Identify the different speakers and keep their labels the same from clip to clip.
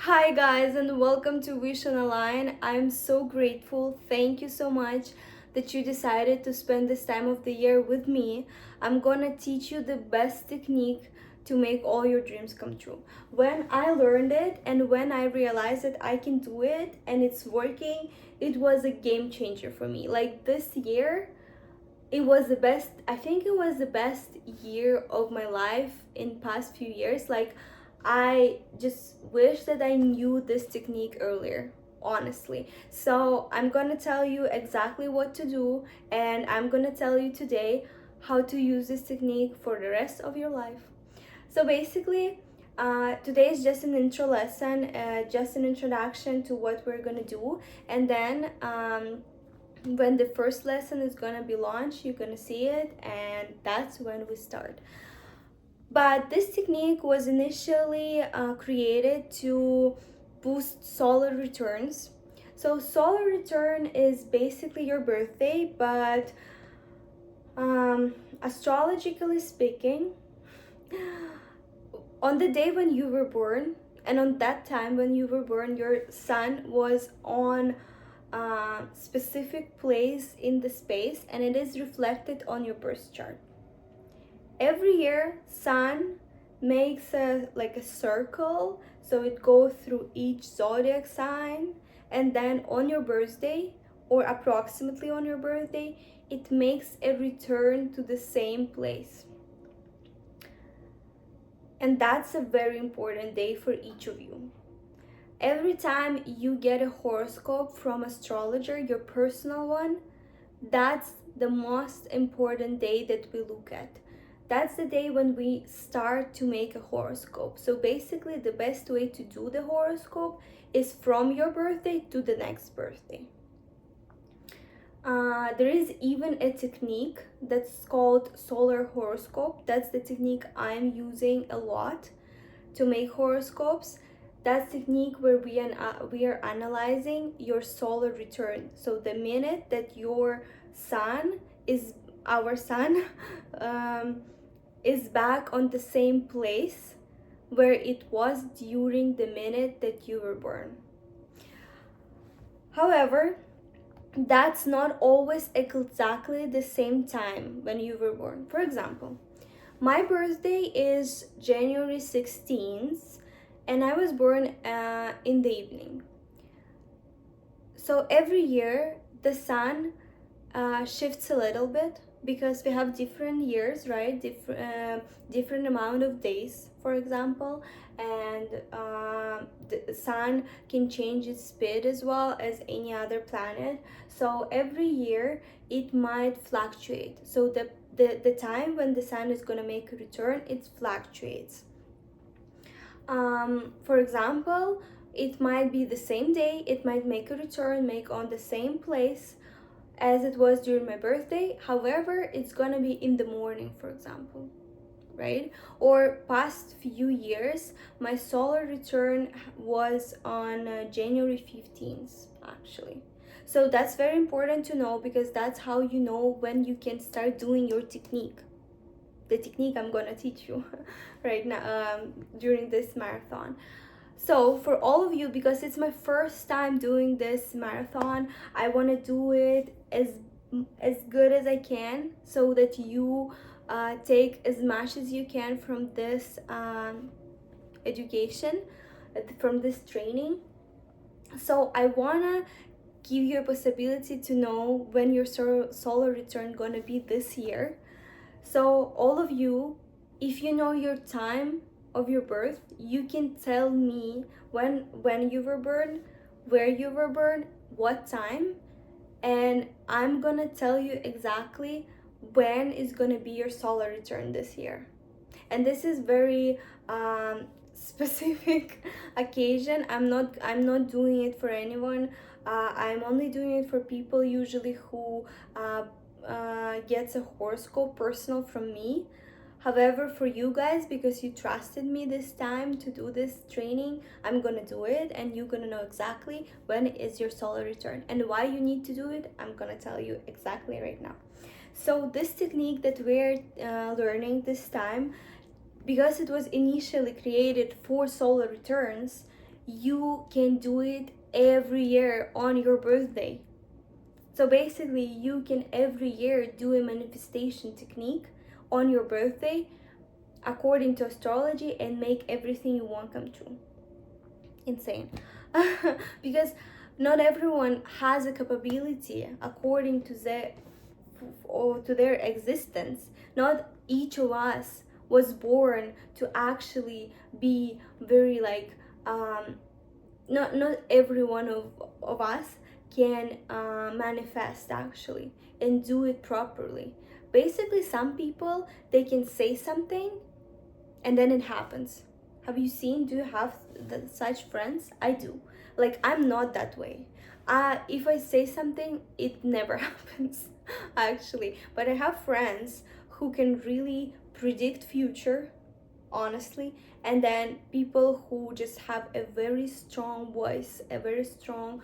Speaker 1: Hi guys, and welcome to Wish&Align. I'm so grateful. Thank you so much that you decided to spend this time of the year with me. I'm gonna teach you the best technique to make all your dreams come true. When I learned it and when I realized that I can do it and it's working, it was a game changer for me. Like this year, it was the best. I think it was the best year of my life in past few years. Like, I just wish that I knew this technique earlier, honestly. So I'm gonna tell you exactly what to do, and I'm gonna tell you today how to use this technique for the rest of your life. So basically, today is just an intro lesson, just an introduction to what we're gonna do, and then when the first lesson is gonna be launched, you're gonna see it, and that's when we start. But this technique was initially created to boost solar returns. So solar return is basically your birthday, but astrologically speaking, on the day when you were born, and on that time when you were born, your sun was on a specific place in the space, and it is reflected on your birth chart. Every year, sun makes a circle, so it goes through each zodiac sign, and then on your birthday, or approximately on your birthday, it makes a return to the same place. And that's a very important day for each of you. Every time you get a horoscope from astrologer, your personal one, that's the most important day that we look at. That's the day when we start to make a horoscope. So basically, the best way to do the horoscope is from your birthday to the next birthday. There is even a technique that's called solar horoscope. That's the technique I'm using a lot to make horoscopes. That's technique where we are analyzing your solar return. So the minute that your sun is our sun is back on the same place where it was during the minute that you were born. However, that's not always exactly the same time when you were born. For example, my birthday is January 16th, and I was born in the evening. So every year, the sun shifts a little bit because we have different years, right? Different amount of days, for example, and the sun can change its speed as well as any other planet. So every year it might fluctuate. So the time when the sun is going to make a return, it fluctuates. For example, it might be the same day, it might make a return, make on the same place as it was during my birthday. However, it's gonna be in the morning, for example, right? Or past few years, my solar return was on January 15th, actually. So that's very important to know, because that's how you know when you can start doing your technique. The technique I'm gonna teach you right now during this marathon. So for all of you, because it's my first time doing this marathon, I want to do it as good as I can, so that you take as much as you can from this education, from this training. So I want to give you a possibility to know when your solar return gonna be this year. So all of you, if you know your time of your birth, you can tell me when you were born, where you were born, what time, and I'm gonna tell you exactly when is gonna be your solar return this year. And this is very specific occasion. I'm not doing it for anyone. I'm only doing it for people usually who gets a horoscope personal from me. However, for you guys, because you trusted me this time to do this training, I'm gonna do it, and you're gonna know exactly when is your solar return and why you need to do it. I'm gonna tell you exactly right now. So this technique that we're learning this time, because it was initially created for solar returns, you can do it every year on your birthday. So basically, you can every year do a manifestation technique on your birthday according to astrology and make everything you want come true. Insane. Because not everyone has a capability according to their or to their existence. Not each of us was born to actually be very like not every one of us can manifest actually and do it properly. Basically, some people, they can say something and then it happens. Have you seen, do you have such friends? I do. Like, I'm not that way. If I say something, it never happens actually. But I have friends who can really predict future, honestly, and then people who just have a very strong voice, a very strong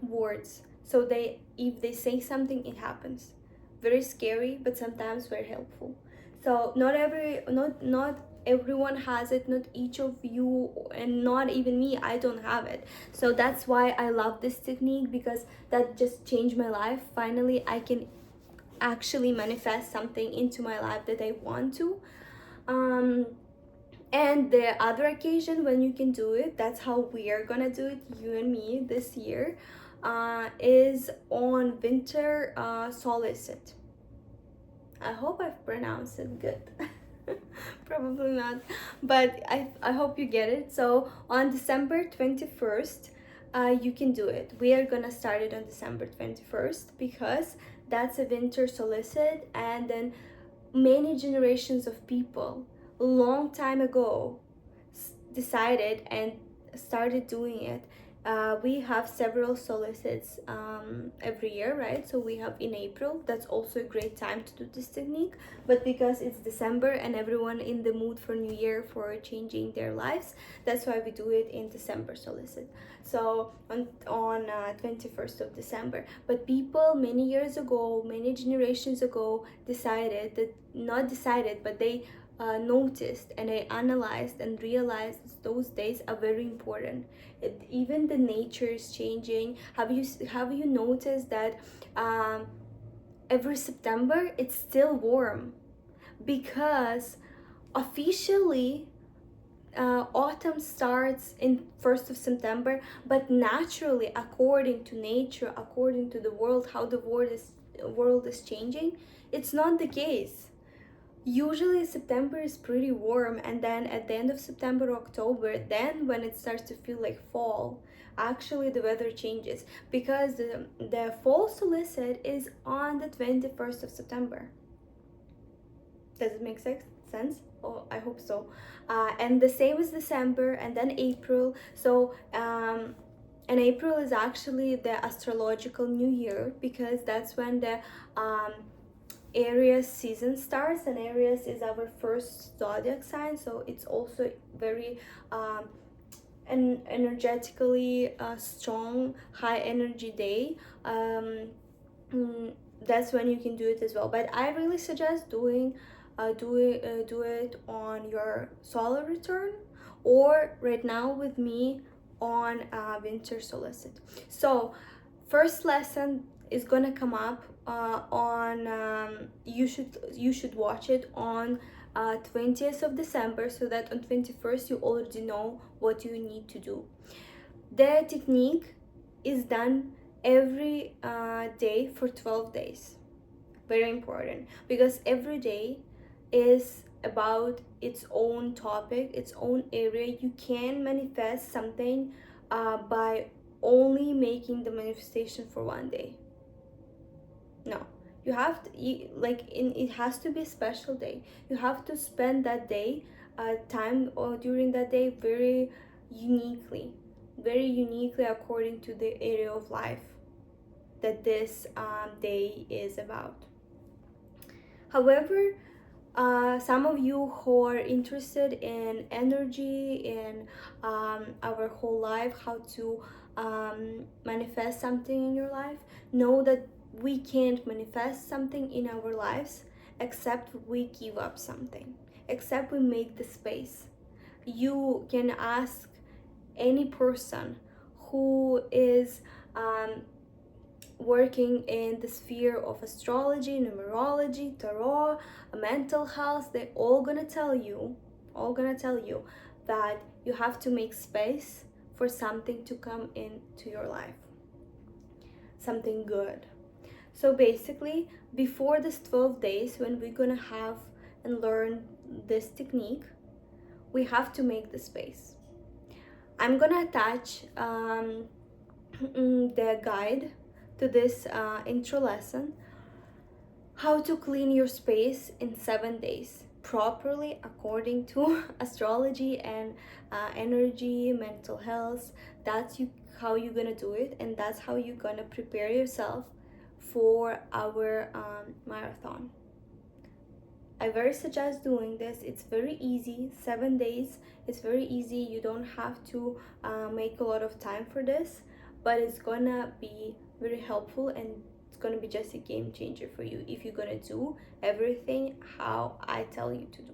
Speaker 1: words. So they, if they say something, it happens. Very scary, but sometimes very helpful. So not everyone has it, not each of you, and not even me, I don't have it. So that's why I love this technique, because that just changed my life. Finally, I can actually manifest something into my life that I want to. And the other occasion when you can do it, that's how we are gonna do it, you and me, this year, is on winter solstice. I hope I've pronounced it good. Probably not, but I hope you get it. So on December 21st, you can do it. We are gonna start it on December 21st because that's a winter solstice, and then many generations of people long time ago decided and started doing it. We have several solstices every year, right? So we have in April, that's also a great time to do this technique, but because it's December and everyone in the mood for new year, for changing their lives, that's why we do it in December solstice. So on 21st of December. But people many years ago, many generations ago, decided that, not decided, but they noticed and I analyzed and realized those days are very important. Even the nature is changing. Have you noticed that every September it's still warm? Because officially autumn starts in 1st of September, but naturally, according to nature, according to the world, how the world is changing, it's not the case. Usually September is pretty warm, and then at the end of September, October, then when it starts to feel like fall, actually the weather changes, because the fall solstice is on the 21st of September. Does it make sense? Oh, I hope so. And the same as December, and then April. So and April is actually the astrological new year, because that's when the Aries season starts, and Aries is our first zodiac sign, so it's also very energetically strong, high energy day. That's when you can do it as well, but I really suggest do it on your solar return, or right now with me on winter solstice. So first lesson is gonna come up on you should watch it on 20th of December, so that on 21st you already know what you need to do. The technique is done every day for 12 days. Very important, because every day is about its own topic, its own area. You can manifest something by only making the manifestation for one day. No, you have to, it has to be a special day. You have to spend that day time, or during that day, very uniquely according to the area of life that this day is about. However, some of you who are interested in energy, in our whole life, how to manifest something in your life, know that we can't manifest something in our lives except we give up something, except we make the space. You can ask any person who is working in the sphere of astrology, numerology, tarot, mental health, they're all gonna tell you that you have to make space for something to come into your life, something good. So basically, before this 12 days, when we're gonna have and learn this technique, we have to make the space. I'm gonna attach the guide to this intro lesson, how to clean your space in 7 days properly according to astrology and energy, mental health. That's how you're gonna do it, and that's how you're gonna prepare yourself for our marathon. I very suggest doing this. It's very easy. 7 days, it's very easy. You don't have to make a lot of time for this, but it's gonna be very helpful, and it's gonna be just a game changer for you if you're gonna do everything how I tell you to do.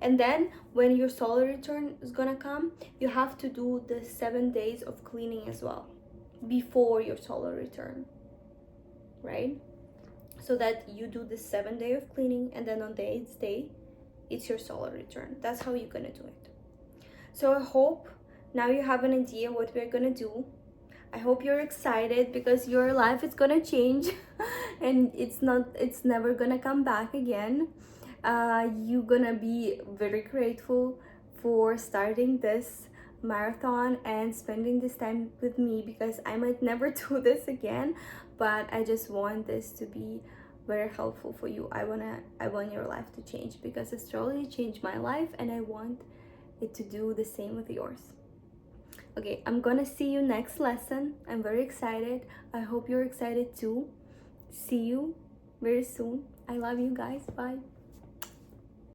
Speaker 1: And then when your solar return is gonna come, you have to do the 7 days of cleaning as well before your solar return, right? So that you do the 7 day of cleaning, and then on the 8th day it's your solar return. That's how you're gonna do it. So I hope now you have an idea what we're gonna do. I hope you're excited, because your life is gonna change and it's never gonna come back again. You're gonna be very grateful for starting this marathon and spending this time with me, because I might never do this again, but I just want this to be very helpful for you. I want your life to change, because astrology changed my life, and I want it to do the same with yours. Okay, I'm gonna see you next lesson. I'm very excited. I hope you're excited too. See you very soon. I love you guys. Bye.